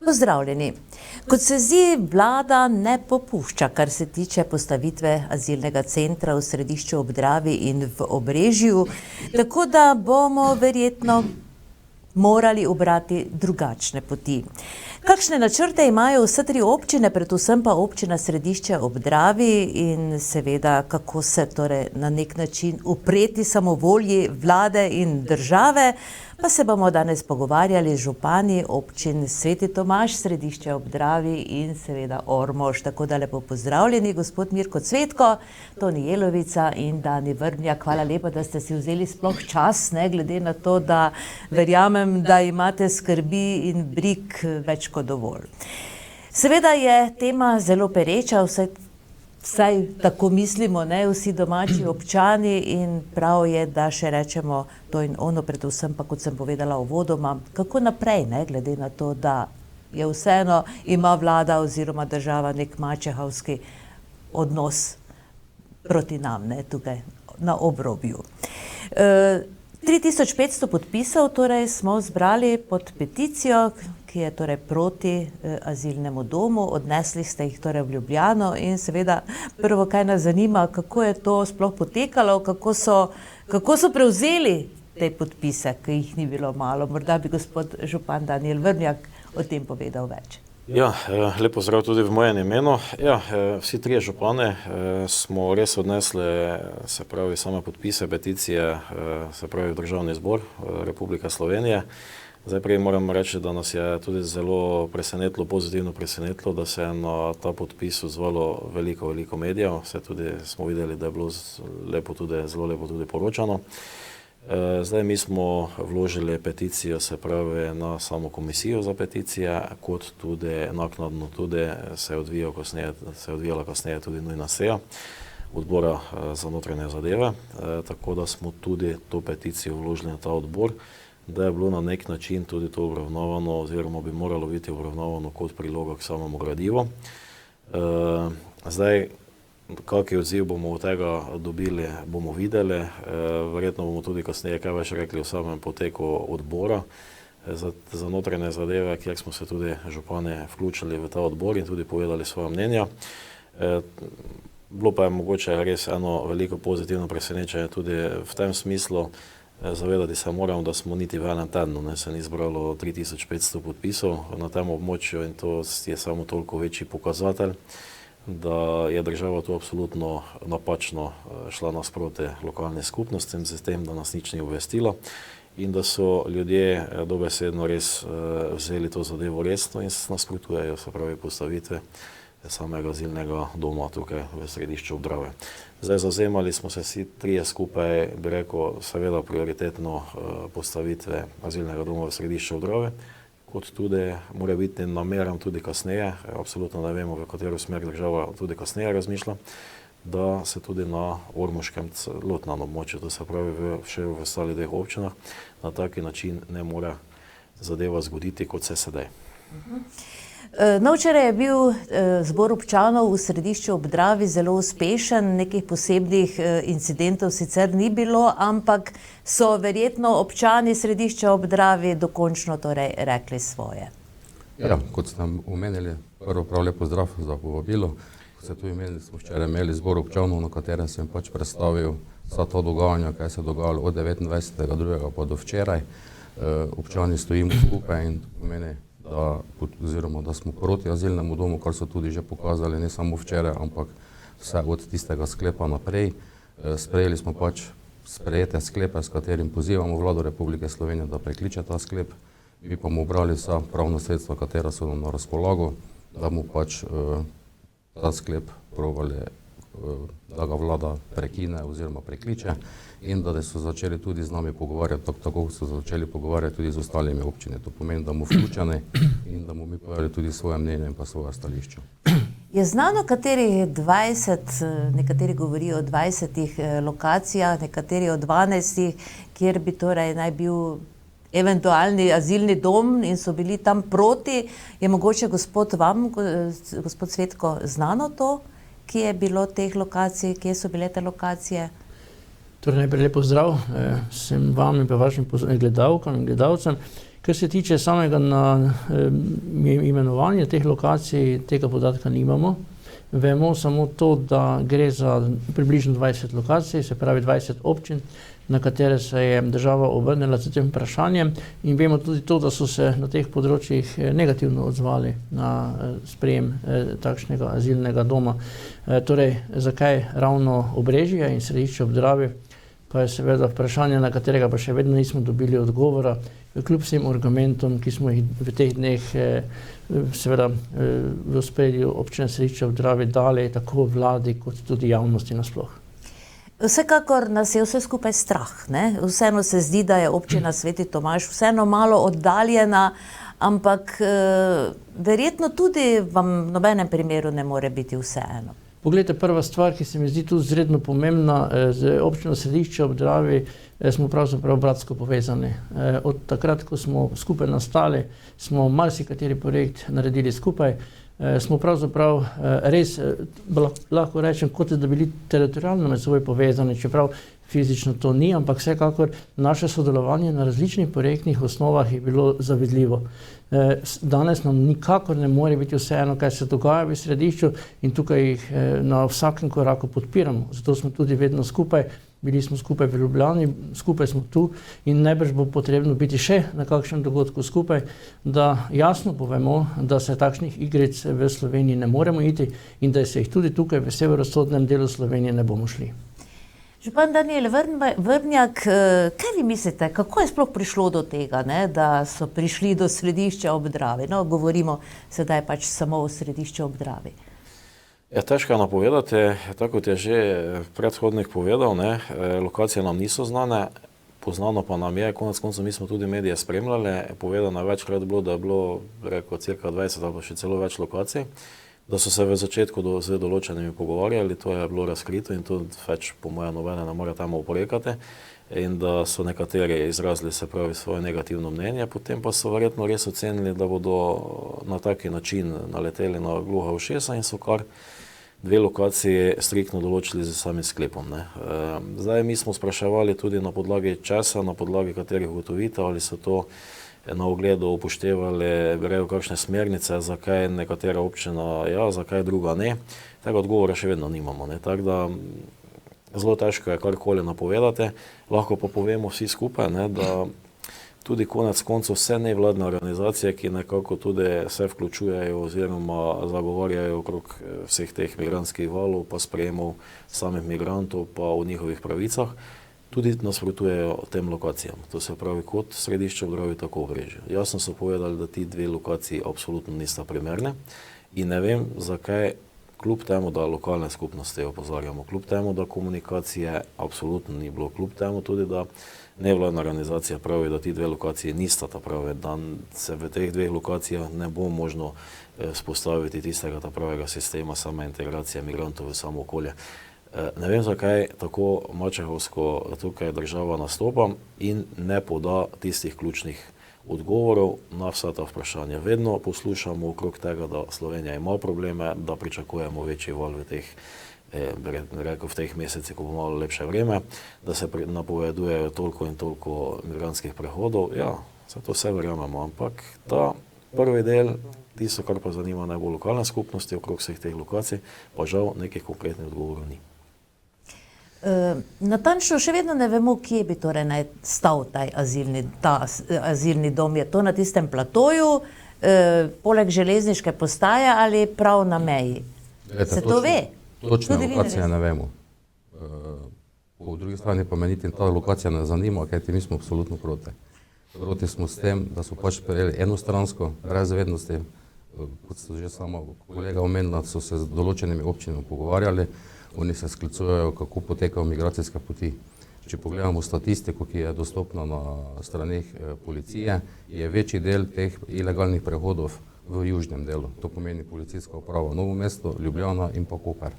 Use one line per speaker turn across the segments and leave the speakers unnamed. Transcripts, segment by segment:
Pozdravljeni. Kot se zdi, vlada ne popušča, kar se tiče postavitve azilnega centra v Središču ob Dravi in v Obrežju, tako da bomo verjetno morali ubrati drugačne poti. Kakšne načrte imajo vse tri občine, predvsem pa občina Središče ob Dravi in seveda kako se torej na nek način upreti samovolji vlade in države, pa se bomo danes pogovarjali z župani občin Sveti Tomaž, Središče ob Dravi in seveda Ormož. Tako da lepo pozdravljeni, gospod Mirko Cvetko, Toni Jelovica in Dani Vrvnjak. Hvala lepa, da ste si vzeli sploh čas, ne, glede na to, da verjamem, da imate skrbi in brig več kot dovolj. Seveda je tema zelo pereča, vsaj tako mislimo, ne, vsi domači občani, in prav je, da še rečemo to in ono, predvsem pa, kot sem povedala uvodoma, kako naprej, ne, glede na to, da je vseeno ima vlada oziroma država nek mačehovski odnos proti nam, ne, tukaj na obrobju. 3500 podpisov torej smo zbrali pod peticijo, ki je torej proti azilnemu domu. Odnesli ste jih torej v Ljubljano in seveda prvo, kaj nas zanima, kako je to sploh potekalo, kako so prevzeli te podpise, ki jih ni bilo malo. Morda bi gospod župan Danijel Vrvnjak o tem povedal več.
Ja, lepo zdrav tudi v mojem imenu. Ja, vsi trije župane smo res odnesli, se pravi, same podpise, peticije, se pravi, v Državni zbor Republike Slovenije. Zdaj prej moram reči, da nas je tudi zelo presenetilo, pozitivno presenetilo, da se je na ta podpis odzvalo veliko medijev. Vse tudi smo videli, da je bilo zelo lepo tudi poročano. Zdaj mi smo vložili peticijo, se pravi, na samo komisijo za peticije, kot tudi naknadno tudi se je odvijala kasneje tudi nujna seja odbora za notranje zadeve, tako da smo tudi to peticijo vložili na ta odbor, da je bilo na nek način tudi to obravnavano, oziroma bi moralo biti obravnavano kot priloga k samemu gradivu. Zdaj, kakšen odziv bomo od tega dobili, bomo videli. Verjetno bomo tudi kasneje kaj več rekli o samem poteku odbora za notranje zadeve, kjer smo se tudi župani vključili v ta odbor in tudi povedali svoje mnenja. Bilo pa je mogoče res eno veliko pozitivno presenečenje tudi v tem smislu. Zavedati se moramo, da smo niti v enem tednu se ni zbralo 3500 podpisov na tem območju, in to je samo toliko večji pokazatelj, da je država tu absolutno napačno šla nasproti lokalnim skupnostim z tem, da nas nič ni obvestila in da so ljudje dobesedno res vzeli to zadevo resno in nasprotujejo, se pravi, postavitve samega azilnega doma tukaj v Središču ob Dravi. Zdaj zavzemali smo se vsi trije skupaj, bi rekel, seveda prioritetno postavitve azilnega doma v Središču ob Dravi, kot tudi mora biti nameram tudi kasneje, absolutno ne vemo, v katero smer država tudi kasneje razmišlja, da se tudi na ormoškem celotnem območju, to se pravi še v ostalih dveh občinah, na taki način ne more zadeva zgoditi, kot se sedaj.
No, včeraj je bil zbor občanov v Središču ob Dravi zelo uspešen, nekih posebnih incidentov sicer ni bilo, ampak so verjetno občani Središča ob Dravi dokončno torej rekli svoje.
Ja, kot ste omenili, prvo prav lepo zdrav za povabilo. Kot ste tu imeli, smo včeraj imeli zbor občanov, na katerem sem pač predstavil vsa ta dogajanja, kaj se je dogajalo od 29.2. pa do včeraj. Občani stojimo skupaj in pomeni, da smo proti azilnemu domu, kar so tudi že pokazali, ne samo včeraj, ampak vse od tistega sklepa naprej. Sprejeli smo pač sprejete sklepe, s katerim pozivamo vlado Republike Slovenije, da prekliče ta sklep. Mi pa bomo obrali vsa pravna sredstva, katera so nam na razpolago, da bomo pač ta sklep probali, da ga vlada prekine oziroma prekliče in da so začeli tudi z nami pogovarjati, tako so začeli pogovarjati tudi z ostalimi občinami. To pomeni, da bomo vključeni in da bomo mi povedali tudi svoje mnenje in pa svoje stališče.
Je znano, katerih 20, nekateri govorijo o 20 lokacijah, nekateri o 12, kjer bi torej naj bil eventualni azilni dom in so bili tam proti. Je mogoče gospod Cvetko, znano to, kje je bilo teh lokacij, kje so bile te lokacije?
Torej, najprej lepo zdrav, sem vam in pa vašim gledalkam in gledalcem. Kar se tiče samega imenovanja teh lokacij, tega podatka nimamo. Vemo samo to, da gre za približno 20 lokacij, se pravi 20 občin, na katere se je država obrnila s tem vprašanjem, in vemo tudi to, da so se na teh področjih negativno odzvali na sprejem takšnega azilnega doma. Torej, zakaj ravno Obrežje in Središče ob Dravi, pa je seveda vprašanje, na katerega pa še vedno nismo dobili odgovora, kljub vsem argumentom, ki smo jih v teh dneh seveda v ospredju občine Središče ob Dravi dali tako vladi kot tudi javnosti nasploh.
Vsekakor nas je vse skupaj strah, ne? Vseeno se zdi, da je občina Sveti Tomaž vseeno malo oddaljena, ampak verjetno tudi vam v nobenem primeru ne more biti vseeno.
Poglejte, prva stvar, ki se mi zdi tu izredno pomembna, z občino Središče ob Dravi smo pravzaprav bratsko povezani. Od takrat, ko smo skupaj nastali, smo marsikateri projekt naredili skupaj, smo pravzaprav res, lahko rečem, kot da bili teritorialno med seboj povezani, čeprav fizično to ni, ampak vsekakor naše sodelovanje na različnih projektnih osnovah je bilo zavidljivo. Danes nam nikakor ne more biti vseeno, kaj se dogaja v Središču, in tukaj jih na vsakem koraku podpiramo. Zato smo tudi vedno skupaj, bili smo skupaj v Ljubljani, skupaj smo tu, in najbrž bo potrebno biti še na kakšnem dogodku skupaj, da jasno povemo, da se takšnih igric v Sloveniji ne moremo iti in da se jih tudi tukaj v severovzhodnem delu Slovenije ne bomo šli.
Župan Danijel Vrhnjak, kaj vi mislite, kako je sploh prišlo do tega, ne, da so prišli do Središča ob Dravi? No, govorimo sedaj pač samo o Središču ob Dravi.
Težko napovedati, tako kot je že predhodnik povedal, ne, lokacije nam niso znane, poznano pa nam je, konec koncev mi smo tudi medije spremljali, povedano večkrat bilo, da je bilo reko cirka 20 ali pa še celo več lokacij, da so se v začetku z določenimi pogovarjali, to je bilo razkrito in to več po moje nobene ne more temu oporekati, in da so nekateri izrazili se pravi svoje negativno mnenje, potem pa so verjetno res ocenili, da bodo na taki način naleteli na gluha ušesa in so kar 2 lokaciji striktno določili z samim sklepom. Ne. Zdaj mi smo spraševali tudi na podlagi časa, na podlagi katerih ugotovitev, ali so to na ogledu upoštevali, grejo kakšne smernice, zakaj nekatera občina ja, zakaj druga ne. Tega odgovora še vedno nimamo. Ne. Tako da zelo težko je karkoli napovedati, lahko pa povemo vsi skupaj, ne, da tudi konec koncev vse nevladne organizacije, ki nekako tudi se vključujejo oziroma zagovarjajo okrog vseh teh migrantskih valov, pa sprejemov samih migrantov, pa o njihovih pravicah, tudi nasprotujejo tem lokacijam. To se pravi kot Središče ob Dravi, tako Obrežje. Jasno so povedali, da ti 2 lokaciji absolutno nista primerne in ne vem, zakaj kljub temu, da lokalne skupnosti opozarjamo, kljub temu, da komunikacije absolutno ni bilo, kljub temu tudi, da nevladna organizacija pravi, da ti 2 lokaciji nista ta pravi, da se v teh 2 lokacijah ne bo možno spostaviti tistega ta pravega sistema same integracije migrantov v samo okolje. Ne vem, zakaj tako mačehovsko tukaj država nastopa in ne poda tistih ključnih odgovorov na vsa ta vprašanja. Vedno poslušamo okrog tega, da Slovenija ima probleme, da pričakujemo večji val v teh mesecih, ko bo malo lepše vreme, da se napovedujejo toliko in toliko migrantskih prehodov. Ja, to vse verjamemo, ampak ta prvi del, tisto, kar pa zanima najbolj lokalne skupnosti okrog vseh teh lokacij, pa žal nekih konkretnih odgovorov ni.
Natančno še vedno ne vemo, kje bi torej stal ta azilni dom. Je to na tistem platoju, poleg železniške postaje ali prav na meji? Se to ve?
Točne lokacije ne vemo. Po drugi strani pa me niti ta lokacija ne zanima, kajti mi smo absolutno proti. Proti smo s tem, da so pač prejeli enostransko, brez vednosti, kot so že sama kolega omenila, so se z določenimi občinami pogovarjali. Oni se sklicujejo, kako potekajo migracijske poti. Če pogledamo statistiko, ki je dostopna na straneh policije, je večji del teh ilegalnih prehodov v južnem delu. To pomeni policijska uprava Novo mesto, Ljubljana in pa Koper.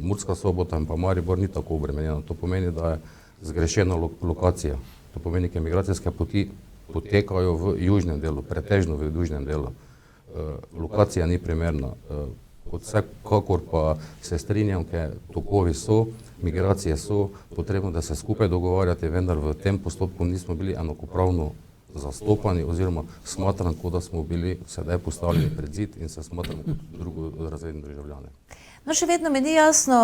Murska Sobota in pa Maribor ni tako obremenjena. To pomeni, da je zgrešena lokacija. To pomeni, da migracijske poti potekajo v južnem delu, pretežno v južnem delu. Lokacija ni primerna. Vsekakor pa se strinjam, ker tokovi so, migracije so, potrebno, da se skupaj dogovarjati, vendar v tem postopku nismo bili enakopravno zastopani oziroma smatram, kot da smo bili sedaj postavljeni pred zid in se smatramo kot drugorazredni državljani.
No, še vedno mi ni jasno,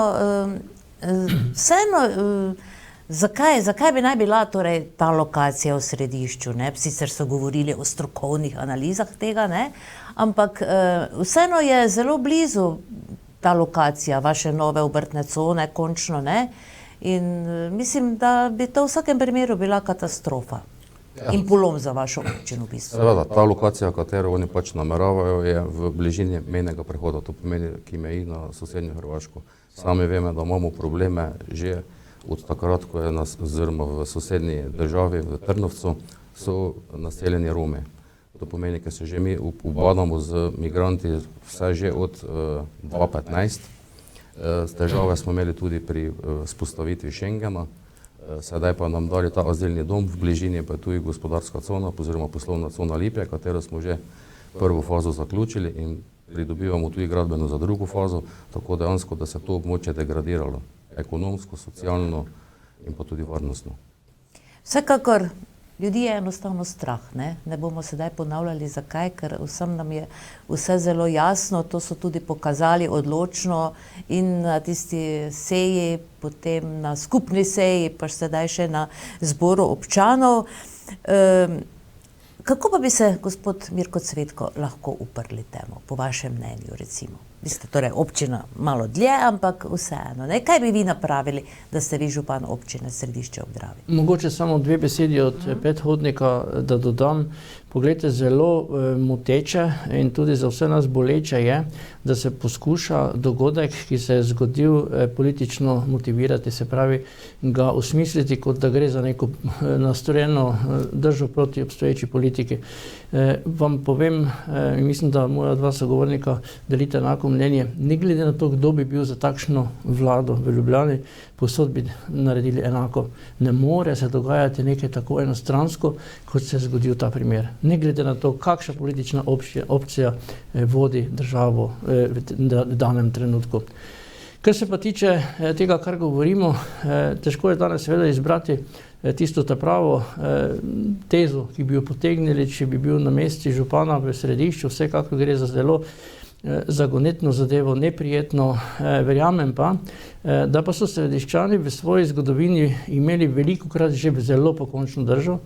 vseeno, zakaj bi naj bila torej ta lokacija v središču, ne? Sicer so govorili o strokovnih analizah tega, ne? Ampak vseeno je zelo blizu ta lokacija vaše nove obrtne cone, končno, ne? In mislim, da bi to v vsakem primeru bila katastrofa. In polom za vašo občino v bistvu.
Seveda, ta lokacija, katero oni pač nameravajo, je v bližini mejnega prehoda, to pomeni, ki meji na sosednjo Hrvaško. Sami vemo, da imamo probleme že od takrat, ko je oziroma v sosednji državi, v Trnovcu, so naseljeni Romi. To pomeni, ker se že mi ubadamo z migranti vse že od 2015. Težave smo imeli tudi pri vzpostavitvi Schengena. Sedaj pa nam dali ta azilni dom, v bližini pa je tudi gospodarska cona oziroma poslovna cona Lipje, katero smo že prvo fazo zaključili in pridobivamo tudi gradbeno za drugo fazo, tako dejansko, da se to območje degradiralo, ekonomsko, socialno in pa tudi varnostno.
Vsekakor, ljudi je enostavno strah, ne? Ne bomo sedaj ponavljali zakaj, ker vsem nam je vse zelo jasno, to so tudi pokazali odločno in na tisti seji, potem na skupni seji, pa sedaj še na zboru občanov. Kako pa bi se, gospod Mirko Cvetko, lahko uprli temu, po vašem mnenju, recimo? Vi ste torej občina malo dlje, ampak vseeno, ne? Kaj bi vi napravili, da ste vi župan občine Središče ob Dravi?
Mogoče samo dve besedi od predhodnika, da dodam. Poglejte, zelo moteče in tudi za vse nas boleče je, da se poskuša dogodek, ki se je zgodil, politično motivirati, se pravi, ga osmisliti, kot da gre za neko nastrojeno držo proti obstoječi politiki. Vam povem, mislim, da moja dva sogovornika delite enako mnenje, ne glede na to, kdo bi bil za takšno vlado v Ljubljani, povsod bi naredili enako. Ne more se dogajati nekaj tako enostransko, kot se je zgodil ta primer. Ne glede na to, kakšna politična opcija vodi državo v danem trenutku. Kar se pa tiče tega, kar govorimo, težko je danes seveda izbrati tisto ta pravo tezo, ki bi jo potegnili, če bi bil na mesti župana v Središču. Vsekakor gre za zelo zagonetno zadevo, neprijetno. Verjamem pa, da pa so Središčani v svoji zgodovini imeli velikokrat že zelo pokončno držo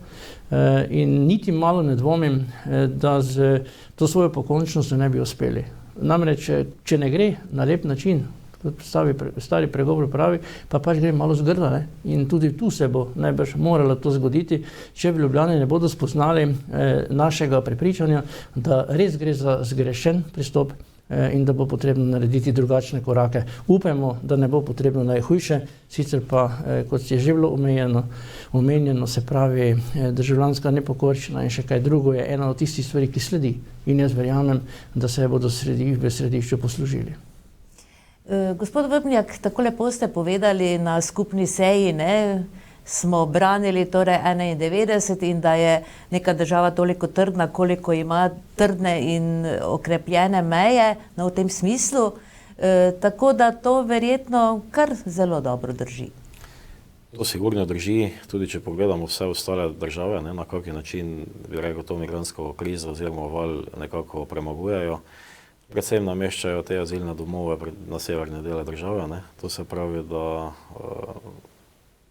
in niti malo ne dvomim, da z to svojo pokončnostjo ne bi uspeli. Namreč, če ne gre na lep način, stari pregovor pravi, pa pač gre malo zgrda, ne? In tudi tu se bo najbrž moralo to zgoditi, če v Ljubljani ne bodo spoznali našega prepričanja, da res gre za zgrešen pristop in da bo potrebno narediti drugačne korake. Upajmo, da ne bo potrebno najhujše, sicer pa, kot je že bilo omenjeno, se pravi, državljanska nepokorščina in še kaj drugo je ena od tistih stvari, ki sledi. In jaz verjamem, da se bodo v Središču poslužili.
Gospod Vrbnjak, tako lepo ste povedali na skupni seji, ne, smo branili torej 91 in da je neka država toliko trdna, koliko ima trdne in okrepljene meje, no, v tem smislu, tako da to verjetno kar zelo dobro drži.
To sigurno drži, tudi če pogledamo vse ostale države, ne, na kakšen način bi rekel to migrantsko krizo oziroma val nekako premagujejo. Predvsem nameščajo te azilne domove na severne dele države, ne. To se pravi, da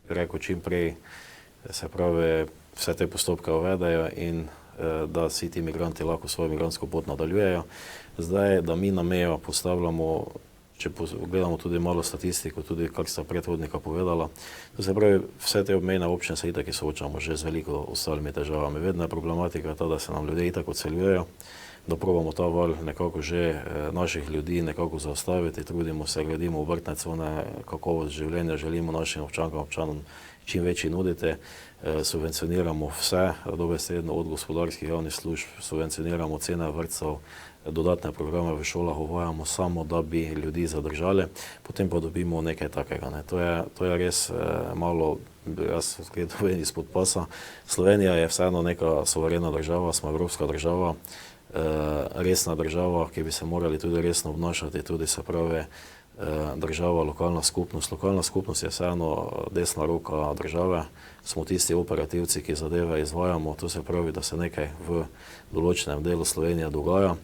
rekel čim prej se pravi vse te postopke uvedejo in da vsi ti migranti lahko svojo migrantsko pot nadaljujejo. Zdaj, da mi na mejo postavljamo, če gledamo tudi malo statistiko, tudi kar sta predhodnika povedala, to se pravi, vse te obmejne občine se itak soočamo že z veliko ostalimi težavami. Vedno je problematika ta, da se nam ljudje itak odseljujejo, da probamo ta val nekako že naših ljudi nekako zaustaviti, trudimo se, gradimo obrtne cone, kakovost življenja želimo našim občanom čim večji nuditi, subvencioniramo vse, dobesedno od gospodarskih javnih služb, subvencioniramo cene vrtcev, dodatne programe v šolah uvajamo samo, da bi ljudi zadržali, potem pa dobimo nekaj takega, ne. To je res malo, jaz gledam izpod pasa. Slovenija je vseeno neka suverena država, smo evropska država, resna država, ki bi se morali tudi resno obnašati, tudi se pravi država, lokalna skupnost. Lokalna skupnost je vseeno desna roka države, smo tisti operativci, ki zadeve izvajamo, to se pravi, da se nekaj v določenem delu Slovenije dogaja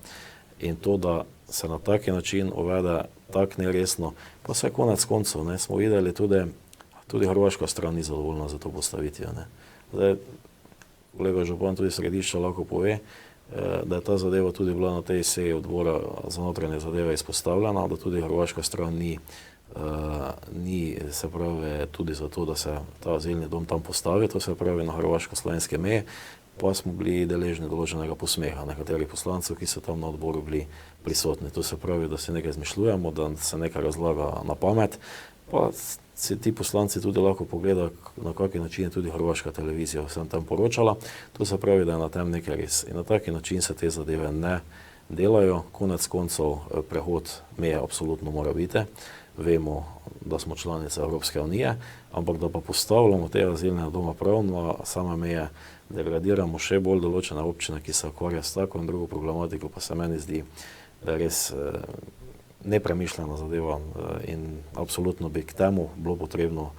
in to, da se na taki način uvede tak neresno, pa vse konec koncev, ne, smo videli tudi hrvaška stran ni zadovoljna za to postavitvijo. Zdaj, kolega župan tudi središča lahko pove, da je ta zadeva tudi bila na tej seji odbora za notranje zadeve izpostavljena, da tudi hrvaška stran ni se pravi tudi za to, da se ta azilni dom tam postavi, to se pravi na hrvaško-slovenske meje, pa smo bili deležni določenega posmeha nekaterih poslancev, ki so tam na odboru bili prisotni. To se pravi, da se nekaj izmišljujemo, da se nekaj razlaga na pamet, pa se ti poslanci tudi lahko pogledajo, na kakšen način je tudi hrvaška televizija vsem tam poročala. To se pravi, da je na tem nekaj res. In na taki način se te zadeve ne delajo. Konec koncev prehod meje absolutno mora biti. Vemo, da smo članice Evropske unije, ampak da pa postavljamo te azilne doma prav na same meje, degradiramo še bolj določene občine, ki se ukvarjajo s tako in drugo problematiko, pa se meni zdi, da je res nepremišljena zadeva in absolutno bi k temu bilo potrebno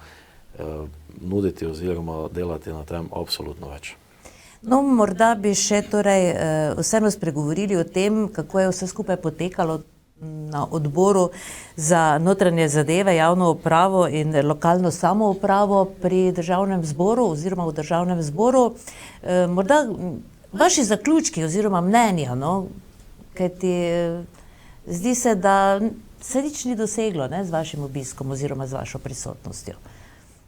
nuditi oziroma delati na tem absolutno več.
No, morda bi še torej vseeno spregovorili o tem, kako je vse skupaj potekalo na odboru za notranje zadeve, javno upravo in lokalno samoupravo pri državnem zboru oziroma v državnem zboru. Morda vaši zaključki oziroma mnenja, no, kajti zdi se, da se nič ni doseglo, ne, z vašim obiskom oziroma z vašo prisotnostjo.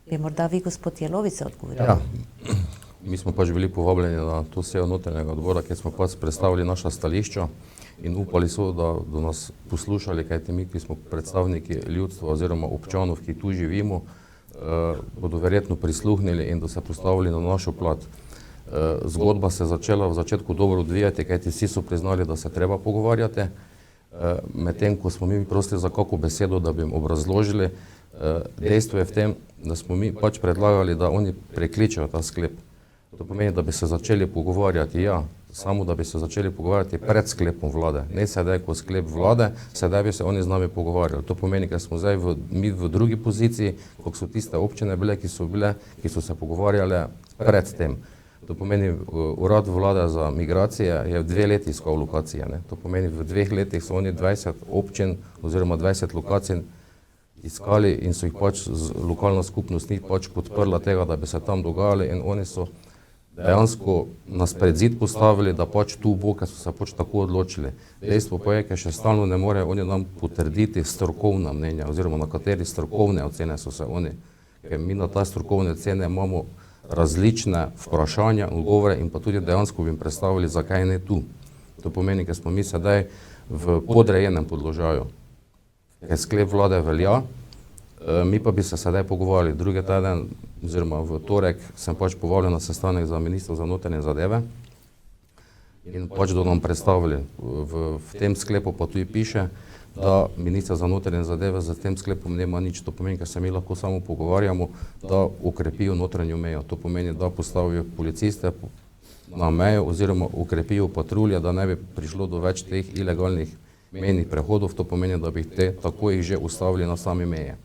Bi morda vi, gospod Jelovica, odgovorili?
Ja, mi smo pač bili povabljeni na to sejo notranjega odbora, kjer smo pač predstavili naša stališča in upali so, da do nas poslušali, kajti mi, ki smo predstavniki ljudstva oziroma občanov, ki tu živimo, bodo verjetno prisluhnili in da se postavili na našo plat. Zgodba se začela v začetku dobro odvijati, kajti vsi so priznali, da se treba pogovarjati. Medtem, ko smo mi prosili za kako besedo, da bi jim obrazložili, dejstvo je v tem, da smo mi pač predlagali, da oni prekličejo ta sklep. To pomeni, da bi se začeli pogovarjati, ja, samo da bi se začeli pogovarjati pred sklepom vlade. Ne sedaj, ko sklep vlade, sedaj bi se oni z nami pogovarjali. To pomeni, ker smo zdaj mi v drugi poziciji, kot so tiste občine bile, ki so se pogovarjale pred tem. To pomeni, urad vlade za migracije je v 2 leti iskal lokacije. Ne? To pomeni, v 2 letih so oni 20 občin oziroma 20 lokacij iskali in so jih pač lokalna skupnost ni pač podprla tega, da bi se tam dogajali in oni so dejansko nas pred zid postavili, da pač tu bo, ker so se pač tako odločili. Dejstvo pa je, ker še stalno ne morejo oni nam potrditi strokovna mnenja oziroma na kateri strokovne ocene so se oni, ker mi na ta strokovne ocene imamo različne vprašanja, odgovore in pa tudi dejansko bi jim predstavili, zakaj ne tu. To pomeni, ker smo mi sedaj v podrejenem položaju, ker sklep vlade velja, mi pa bi se sedaj pogovarjali. Drugi teden, oziroma v torek, sem pač povabljen na sestanek za ministra za notranje zadeve in pač da nam predstavili. V tem sklepu pa tudi piše, da minister za notranje zadeve za tem sklepom nema nič. To pomeni, ker se mi lahko samo pogovarjamo, da ukrepijo notranjo mejo. To pomeni, da postavijo policiste na mejo oziroma ukrepijo patrulje, da ne bi prišlo do več teh ilegalnih mejnih prehodov. To pomeni, da bi te tako jih že ustavili na sami meje.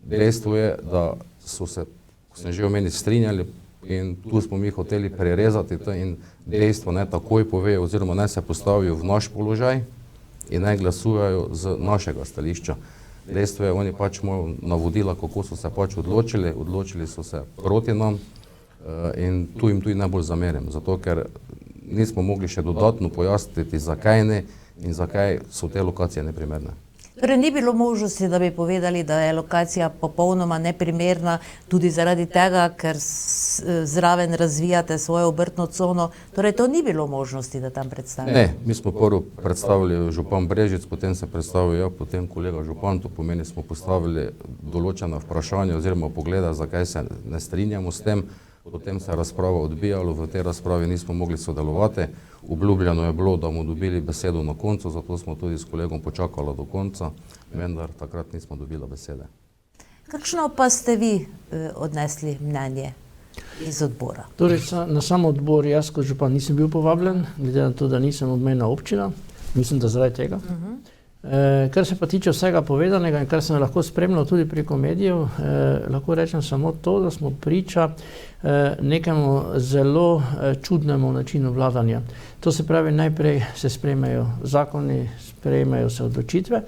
Dejstvo je, da so se, ko sem že omenil, strinjali in tu smo mi hoteli prerezati to in dejstvo ne takoj povejo oziroma ne se postavijo v naš položaj in ne glasujejo z našega stališča. Dejstvo je, oni pač imajo navodila, kako so se pač odločili so se proti nam in tu jim tudi najbolj zamerim, zato ker nismo mogli še dodatno pojasniti, zakaj ne in zakaj so te lokacije neprimerne.
Torej, ni bilo možnosti, da bi povedali, da je lokacija popolnoma neprimerna tudi zaradi tega, ker zraven razvijate svojo obrtno cono. Torej, to ni bilo možnosti, da tam predstavite?
Ne, mi smo prvo predstavili župan Brežic, potem se predstavil potem kolega župan, to pomeni, smo postavili določena vprašanja oziroma pogleda, zakaj se ne strinjamo s tem. Potem se je razprava odbijala, v tej razpravi nismo mogli sodelovati. Obljubljeno je bilo, da bomo dobili besedo na koncu, zato smo tudi s kolegom počakali do konca, vendar takrat nismo dobili besede.
Kakšno pa ste vi odnesli mnenje iz odbora?
Torej, na sam odbor jaz kot župan nisem bil povabljen, glede na to, da nisem obmejna občina, mislim, da zaradi tega. Kar se pa tiče vsega povedanega in kar sem lahko spremljal tudi preko medijev, lahko rečem samo to, da smo priča nekemu zelo čudnemu načinu vladanja. To se pravi, najprej se sprejmejo zakoni, sprejmejo se odločitve,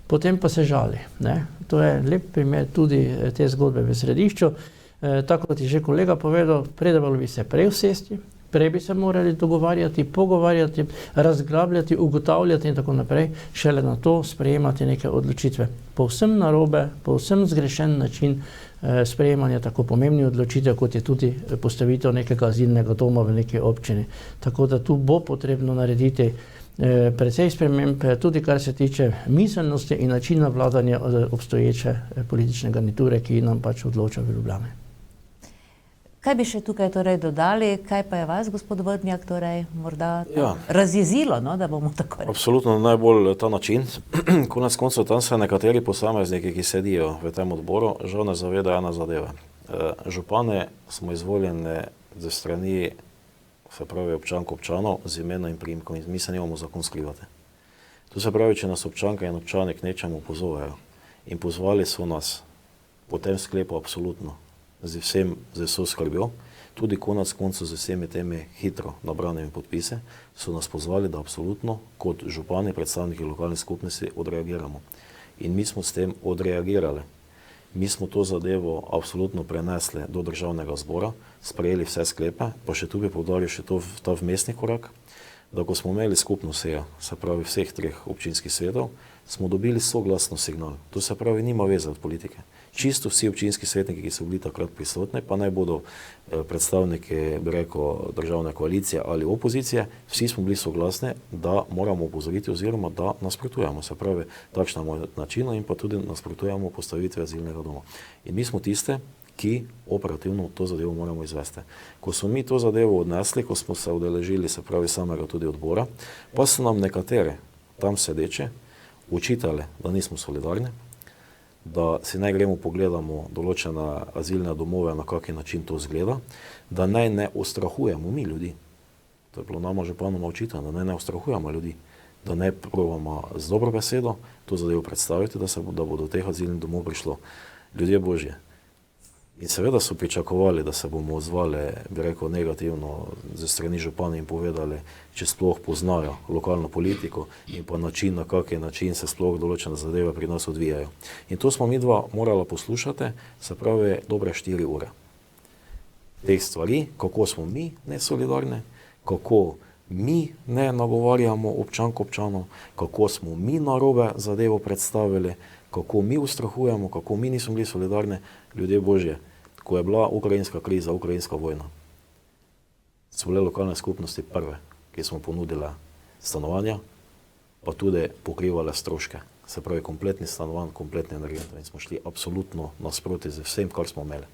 potem pa se žali. Ne? To je lep primer tudi te zgodbe v Središču. Tako kot je že kolega povedal, predavalo bi se prej usesti, prej bi se morali dogovarjati, pogovarjati, razglabljati, ugotavljati in tako naprej, šele na to sprejemati neke odločitve. Povsem narobe, povsem zgrešen način sprejemanja tako pomembnih odločitev, kot je tudi postavitev nekega azilnega doma v neki občini. Tako da tu bo potrebno narediti precej sprememb, tudi kar se tiče miselnosti in načina vladanja obstoječe politične garniture, ki nam pač odloča v Ljubljani.
Kaj bi še tukaj torej dodali? Kaj pa je vas, gospod Vodnjak, torej morda
Ja.
razjezilo, no, da bomo tako rekli?
Absolutno najbolj ta način. Konec koncev tam se nekateri posamezniki, ki sedijo v tem odboru, žal ne zavedajo ene zadeve. Župane smo izvoljene ze strani, se pravi občanov z imenom in priimkom in mi se nimamo zakon skrivati. To se pravi, če nas občanke in občani k nečemu pozovejo in pozvali so nas po tem sklepu absolutno z vso skrbjo, tudi konec koncev z vsemi temi hitro nabranimi podpise, so nas pozvali, da absolutno kot župani, predstavniki lokalne skupnosti odreagiramo. In mi smo s tem odreagirali. Mi smo to zadevo absolutno prenesli do državnega zbora, sprejeli vse sklepe, pa še tu bi poudaril še ta vmesni korak, da ko smo imeli skupno sejo, se pravi vseh treh občinskih svetov, smo dobili soglasno signal. To se pravi, nima veze od politike. Čisto vsi občinski svetniki, ki so bili takrat prisotni, pa naj bodo predstavniki, bi rekel, državne koalicije ali opozicije, vsi smo bili soglasni, da moramo opozoriti oziroma da nasprotujemo, se pravi, takšnemu načinu in pa tudi nasprotujemo postavitvi azilnega doma. In mi smo tiste, ki operativno to zadevo moramo izvesti. Ko smo mi to zadevo odnesli, ko smo se udeležili, se pravi, samega tudi odbora, pa so nam nekatere tam sedeče učitali, da nismo solidarni, da si naj gremo pogledamo določene azilne domove, na kakšen način to izgleda, da naj ne ustrahujemo mi ljudi. To je bilo nama županoma očitano, da naj ne ustrahujemo ljudi, da ne probamo z dobro besedo to zadevo predstaviti, da bo do teh azilnih domov prišlo. Ljudje Božje. In seveda so pričakovali, da se bomo odzvali, bi rekel, negativno ze strani župana in povedali, če sploh poznajo lokalno politiko in pa način, na kakšen način se sploh določene zadeve pri nas odvijajo. In to smo mi dva morala poslušati, se pravi, dobre 4 ure. Teh stvari, kako smo mi nesolidarni, kako mi ne nagovarjamo občanov, kako smo mi narobe zadevo predstavili, kako mi ustrahujemo, kako mi nismo bili solidarni, ljudje Božje. Ko je bila ukrajinska kriza, ukrajinska vojna, so bile lokalne skupnosti prve, ki smo ponudile stanovanja, pa tudi pokrivale stroške. Se pravi, kompletni stanovanj, kompletni energentov in smo šli absolutno nasproti z vsem, kar smo imeli.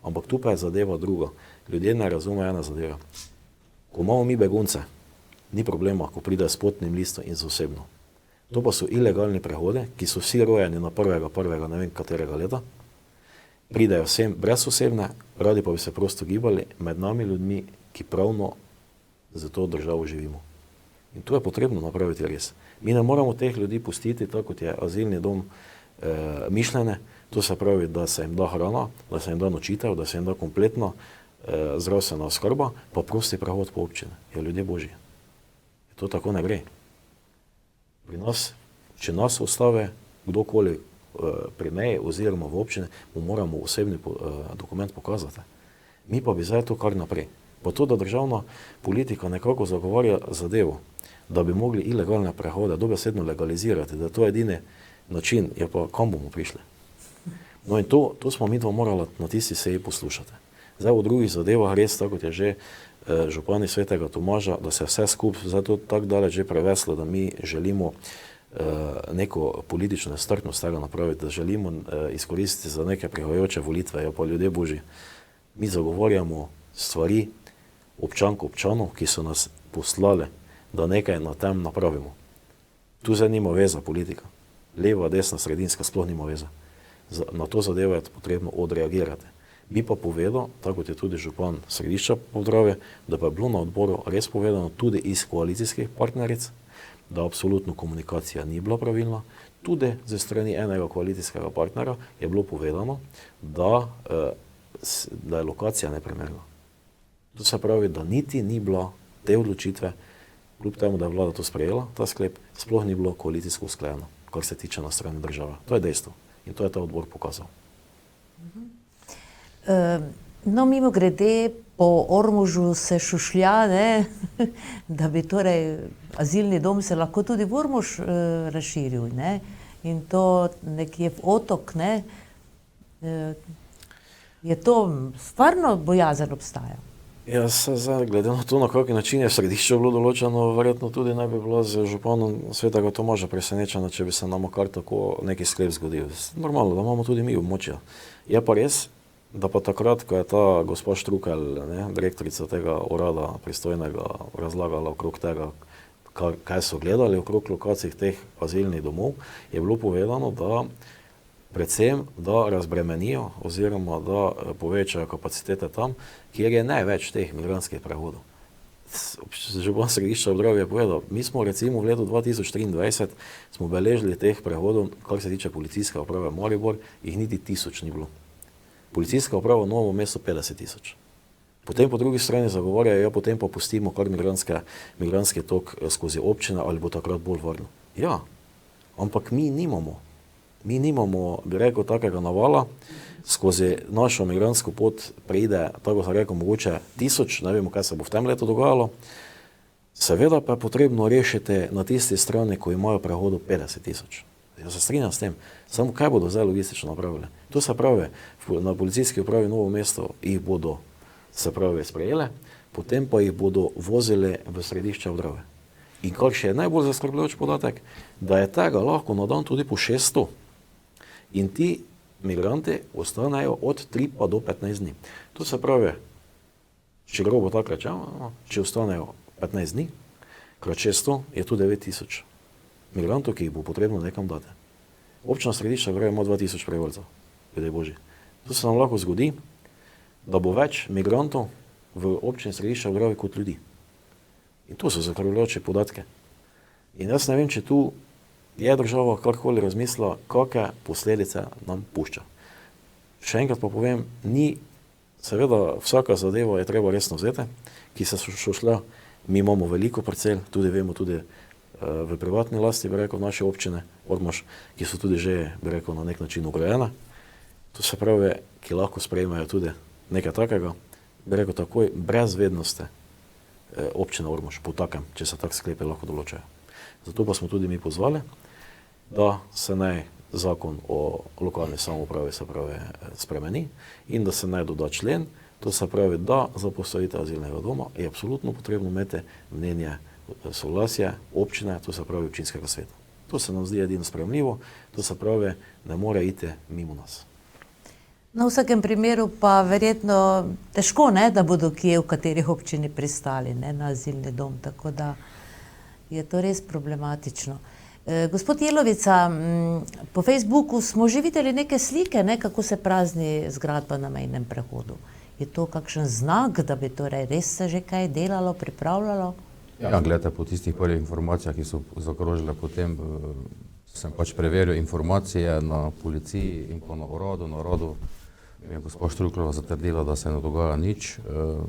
Ampak tu pa je zadeva druga. Ljudje ne razumejo ena zadeva. Ko imamo mi begunce, ni problema, ko pride s potnim listom in z osebno. To pa so ilegalni prehodi, ki so vsi rojeni na prvega, ne vem katerega leta, pridejo vsem brez osebne, radi pa bi se prosto gibali med nami ljudmi, ki pravno za to državo živimo. In to je potrebno napraviti res. Mi ne moramo teh ljudi pustiti, tako kot je azilni dom mišljene, to se pravi, da se jim da hrana, da se jim da nočitev, da se jim da kompletna zdravstvena oskrba, pa prosti prehod po občine. Je ljudje Božji. To tako ne gre. Pri nas, če nas ostave kdokoli pri meji oziroma v občine, mu moramo osebni dokument pokazati. Mi pa bi zdaj to kar naprej. Pa to, da državna politika nekako zagovarja zadevo, da bi mogli ilegalne prehode dobesedno legalizirati, da je to edini način, je pa kam bomo prišli. No in to smo mi dva morali na tisti seji poslušati. Zdaj v drugih zadevah res, tako kot je že župani Svetega Tomaža, da se vse skupaj zato tako daleč že preveslo, da mi želimo neko politično nestrpnost tega napraviti, da želimo izkoristiti za neke prihajajoče volitve, jo pa ljudje Božji. Mi zagovarjamo stvari občanov, ki so nas poslali, da nekaj na tem napravimo. Tu zdaj nima veza politika. Leva, desna, sredinska sploh nima veza. Na to zadevo je potrebno odreagirati. Bi pa povedal, tako kot je tudi župan Središča Podravje, da pa je bilo na odboru res povedano tudi iz koalicijskih partneric, da absolutno komunikacija ni bila pravilna. Tudi ze strani enega koalicijskega partnera je bilo povedano, da je lokacija neprimerna. To se pravi, da niti ni bila te odločitve, kljub temu, da je vlada to sprejela, ta sklep, sploh ni bilo koalicijsko usklajeno, kar se tiče na strani države. To je dejstvo in to je ta odbor pokazal.
No, mimo grede, po Ormožu se šušlja, ne, da bi torej azilni dom se lahko tudi v Ormož razširil, ne, in to nekje v Otok, ne. Je to stvarno bojazen obstaja?
Ja, zdaj, glede na to, na kakšen način je središče bilo določeno, verjetno tudi ne bi bilo z županom Svetega Tomaža presenečeno, če bi se nam kar tako neki sklep zgodil. Normalno, da imamo tudi mi območja. Je pa res, da pa takrat, ko je ta gospa Štrukelj, direktorica tega urada pristojnega, razlagala okrog tega, kaj so gledali okrog lokacij teh azilnih domov, je bilo povedano, da predvsem, da razbremenijo oziroma da povečajo kapacitete tam, kjer je največ teh migrantskih prehodov. Župan središča Obdravi je povedal, mi smo recimo v letu 2023 smo beležili teh prehodov, kar se tiče policijske uprave Maribor, jih niti 1000 ni bilo. Policijska uprava Novo mesto 50 000. Potem po drugi strani zagovarjajo, ja, potem pa pustimo kar migrantski tok skozi občine, ali bo takrat bolj varno. Ja, ampak mi nimamo, bi rekel, takega navala, skozi našo migrantsko pot pride, tako se rekel, mogoče 1000, ne vemo, kaj se bo v tem letu dogajalo. Seveda pa je potrebno rešiti na tisti strani, ko imajo prehodu 50 000. Ja, se strinjam s tem, samo kaj bodo zdaj logistično napravili? To se pravi, na policijski upravi Novo mesto jih bodo, se pravi, sprejele, potem pa jih bodo vozili v središče Obdrave. In kar še je najbolj zaskrbljujoč podatek, da je tega lahko na dan tudi po 600. In ti migranti ostanejo od 3 pa do 15 dni. To se pravi, če grobo tako rečemo, če ostanejo 15 dni, krat 600 je tu 9000 migrantov, ki jih bo potrebno nekam dati. Občina središča Obdrave ima 2000 prebivalcev, ljudje božji. To se nam lahko zgodi, da bo več migrantov v občini središča Obdrave kot ljudi. In to so zaskrbljujoče podatke. In jaz ne vem, če tu je država karkoli razmislila, kakšne posledice nam pušča. Še enkrat pa povem, seveda vsaka zadeva je treba resno vzeti, ki se šušlja. Mi imamo veliko parcel, tudi vemo, tudi v privatni lasti, bi rekel, naše občine, Ormož, ki so tudi že, bi rekel, na nek način ugrajene. To se pravi, ki lahko sprejmejo tudi nekaj takega, bi rekel takoj, brez vednosti občine Ormož, po takem, če se tak sklepe lahko določajo. Zato pa smo tudi mi pozvali, da se naj zakon o lokalni samoupravi, se pravi, spremeni in da se naj doda člen, to se pravi, da za postavitev azilnega doma je absolutno potrebno imeti mnenje soglasje občine, to se pravi občinskega sveta. To se nam zdi edino sprejemljivo, to se pravi, ne more iti mimo nas.
Na vsakem primeru pa verjetno težko, ne, da bodo kje v katerih občini pristali, ne, na azilni dom, tako da je to res problematično. Gospod Jelovica, po Facebooku smo že videli neke slike, ne, kako se prazni zgradba na mejnem prehodu. Je to kakšen znak, da bi torej res se že kaj delalo, pripravljalo?
Ja, gledajte, po tistih prvih informacijah, ki so zakrožile, potem sem pač preveril informacije na policiji in pa na uradu. Na uradu mi je gospa Štruklova zatrdila, da se ne dogaja nič.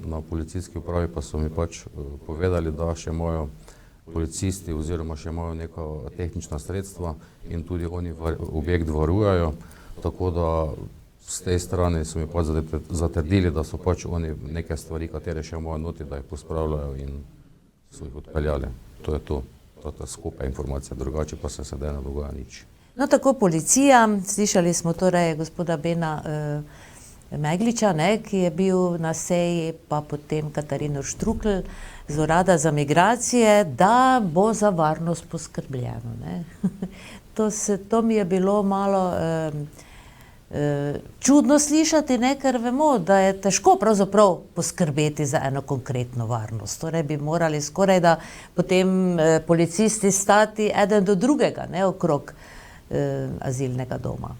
Na policijski upravi pa so mi pač povedali, da še imajo policisti oziroma še imajo neka tehnična sredstva in tudi oni objekt varujajo, tako da z tej strani so mi pač zatrdili, da so pač oni neke stvari, katere še imajo noti, da jih pospravljajo in so jih odpeljali. To je to, to je skupaj informacija, drugače pa se sedaj ne dogaja nič.
No, tako policija, slišali smo torej gospoda Bena Megliča, ne, ki je bil na seji, pa potem Katarino Štrukelj z Urada za migracije, da bo za varnost poskrbljeno, ne. To mi je bilo malo čudno slišati, ne, ker vemo, da je težko pravzaprav poskrbeti za eno konkretno varnost. Torej bi morali skoraj da potem policisti stati eden do drugega, ne, okrog azilnega doma.